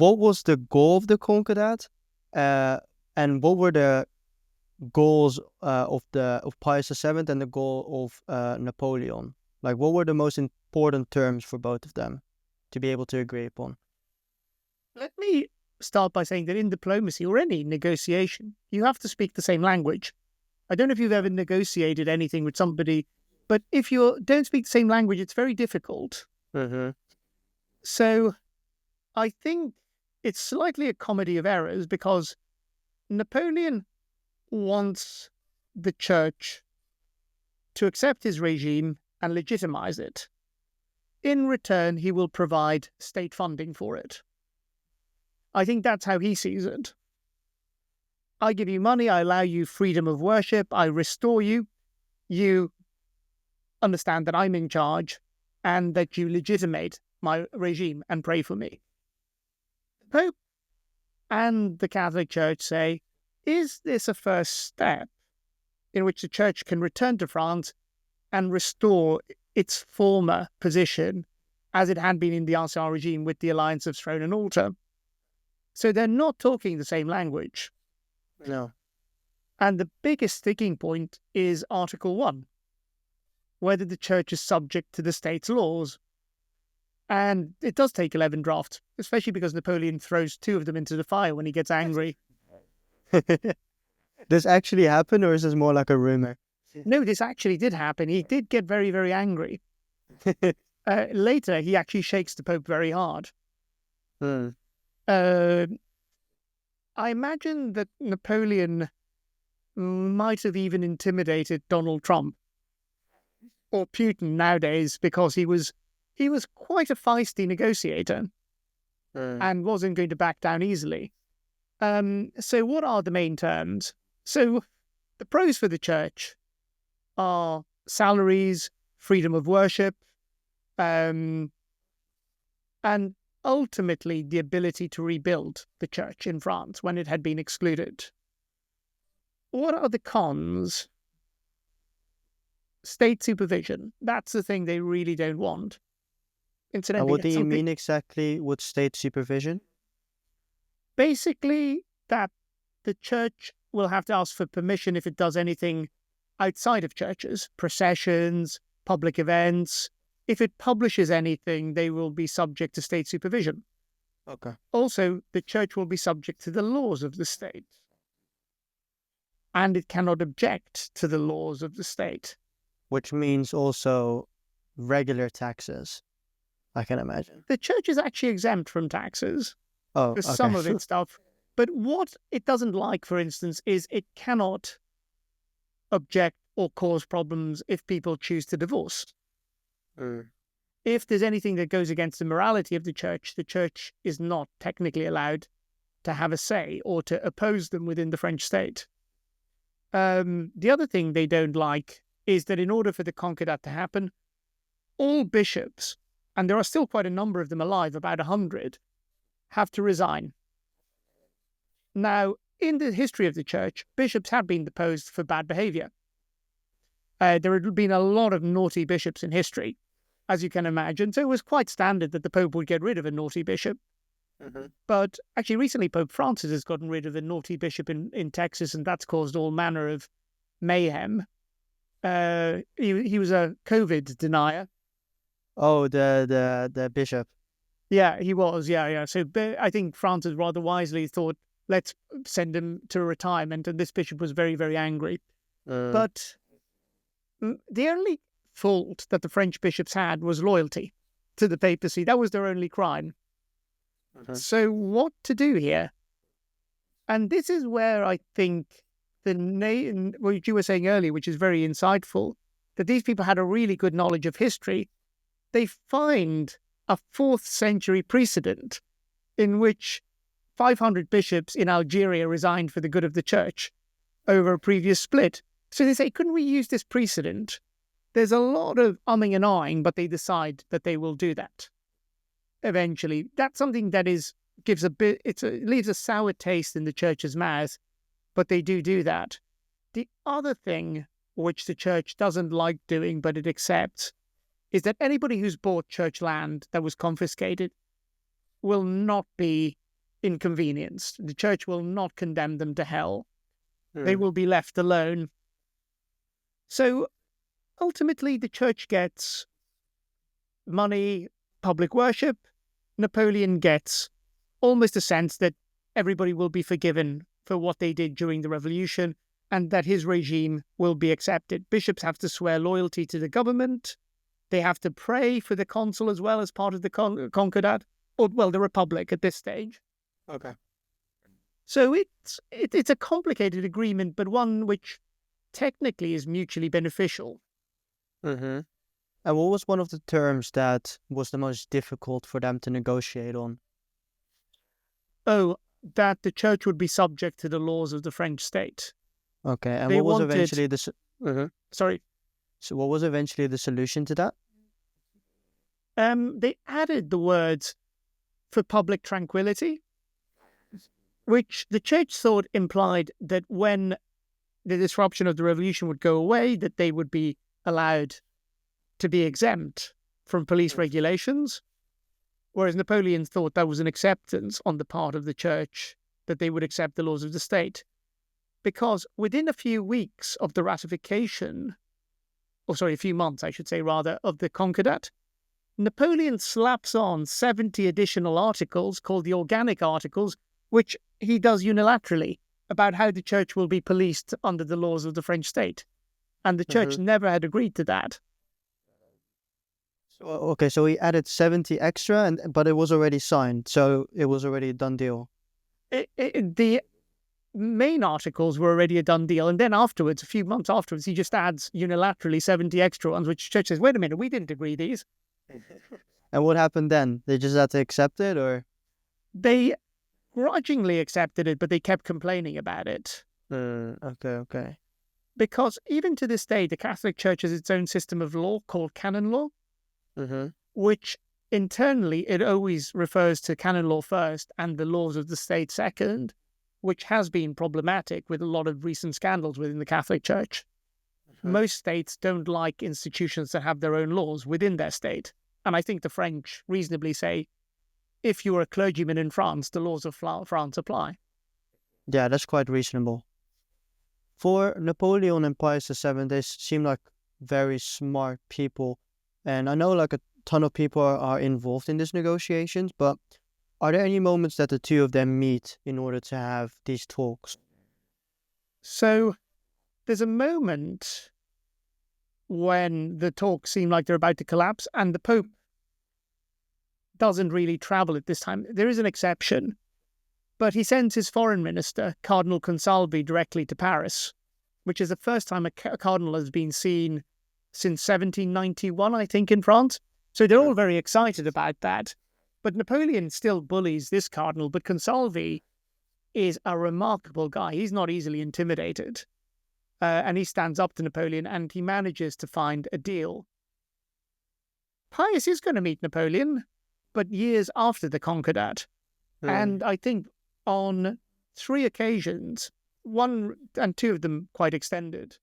what was the goal of the Concordat, and what were the goals of Pius VII and the goal of Napoleon? Like, what were the most important terms for both of them to be able to agree upon? Let me start by saying that in diplomacy or any negotiation, you have to speak the same language. I don't know if you've ever negotiated anything with somebody, but if you don't speak the same language, it's very difficult. Mm-hmm. So I think it's slightly a comedy of errors, because Napoleon wants the church to accept his regime and legitimize it. In return, he will provide state funding for it. I think that's how he sees it. I give you money, I allow you freedom of worship, I restore you. You understand that I'm in charge and that you legitimate my regime and pray for me. The Pope and the Catholic Church say, is this a first step in which the Church can return to France and restore its former position as it had been in the Ancien regime with the alliance of throne and altar? So they're not talking the same language. No. And the biggest sticking point is Article 1, whether the church is subject to the state's laws. And it does take 11 drafts, especially because Napoleon throws 2 of them into the fire when he gets angry. This actually happened, or is this more like a rumor? No, this actually did happen. He did get very, very angry. Later, he actually shakes the Pope very hard. I imagine that Napoleon might have even intimidated Donald Trump or Putin nowadays, because he was quite a feisty negotiator and wasn't going to back down easily. So what are the main terms? So the pros for the church are salaries, freedom of worship, and ultimately the ability to rebuild the church in France when it had been excluded. What are the cons? State supervision. That's the thing they really don't want. Incidentally, and what do you mean exactly with state supervision? Basically, that the church will have to ask for permission if it does anything outside of churches, processions, public events. If it publishes anything, they will be subject to state supervision. Okay. Also, the church will be subject to the laws of the state, and it cannot object to the laws of the state. Which means also regular taxes, I can imagine. The church is actually exempt from taxes for okay. Some of its stuff. But what it doesn't like, for instance, is it cannot object or cause problems if people choose to divorce. If there's anything that goes against the morality of the church is not technically allowed to have a say or to oppose them within the French state. The other thing they don't like is that in order for the Concordat to happen, all bishops, and there are still quite a number of them alive, about 100, have to resign. Now, in the history of the church, bishops have been deposed for bad behavior. There had been a lot of naughty bishops in history, as you can imagine, so it was quite standard that the Pope would get rid of a naughty bishop. But actually, recently, Pope Francis has gotten rid of a naughty bishop in Texas, and that's caused all manner of mayhem. He was a COVID denier. Oh, the bishop. Yeah, he was. Yeah. So I think Francis rather wisely thought, let's send him to retirement, and this bishop was very, very angry. But the only fault that the French bishops had was loyalty to the papacy. That was their only crime. So what to do here? And this is where I think what you were saying earlier, which is very insightful, that these people had a really good knowledge of history. They find a 4th century precedent in which 500 bishops in Algeria resigned for the good of the church over a previous split. So they say, couldn't we use this precedent? There's a lot of umming and ahhing, but they decide that they will do that. Eventually, that's something that leaves a sour taste in the church's mouth, but they do that. The other thing which the church doesn't like doing, but it accepts, is that anybody who's bought church land that was confiscated will not be inconvenienced. The church will not condemn them to hell. They will be left alone. So ultimately, the church gets money, public worship. Napoleon gets almost a sense that everybody will be forgiven for what they did during the revolution and that his regime will be accepted. Bishops have to swear loyalty to the government. They have to pray for the consul as well as part of the concordat, or, well, the republic at this stage. Okay. So it's a complicated agreement, but one which technically is mutually beneficial. Mm-hmm. And what was one of the terms that was the most difficult for them to negotiate on? Oh, that the church would be subject to the laws of the French state. Okay, and They what was wanted- eventually the... Sorry. So what was eventually the solution to that? They added the words for public tranquility, which the church thought implied that when the disruption of the revolution would go away, that they would be allowed to be exempt from police regulations, whereas Napoleon thought that was an acceptance on the part of the church that they would accept the laws of the state. Because within a few weeks of the ratification, a few months, I should say, rather, of the Concordat, Napoleon slaps on 70 additional articles called the Organic Articles, which he does unilaterally, about how the church will be policed under the laws of the French state. And the church never had agreed to that. Okay, so he added 70 extra, but it was already signed, so it was already a done deal. The main articles were already a done deal, and then afterwards, a few months afterwards, he just adds unilaterally 70 extra ones, which the church says, wait a minute, we didn't agree these. And what happened then? They just had to accept it, or? They grudgingly accepted it, but they kept complaining about it. Okay. Because even to this day, the Catholic Church has its own system of law called canon law, which internally it always refers to canon law first and the laws of the state second, which has been problematic with a lot of recent scandals within the Catholic Church. Most states don't like institutions that have their own laws within their state. And I think the French reasonably say, if you're a clergyman in France, the laws of France apply. Yeah, that's quite reasonable. For Napoleon and Pius VII, they seem like very smart people. And I know like a ton of people are involved in these negotiations, but are there any moments that the two of them meet in order to have these talks? So there's a moment when the talks seem like they're about to collapse and the Pope doesn't really travel at this time. There is an exception, but he sends his foreign minister, Cardinal Consalvi, directly to Paris, which is the first time a cardinal has been seen since 1791, I think, in France. So they're all very excited about that. But Napoleon still bullies this cardinal, but Consalvi is a remarkable guy. He's not easily intimidated. And he stands up to Napoleon and he manages to find a deal. Pius is going to meet Napoleon, but years after the Concordat. And I think on 3 occasions, 1 and 2 of them quite extended,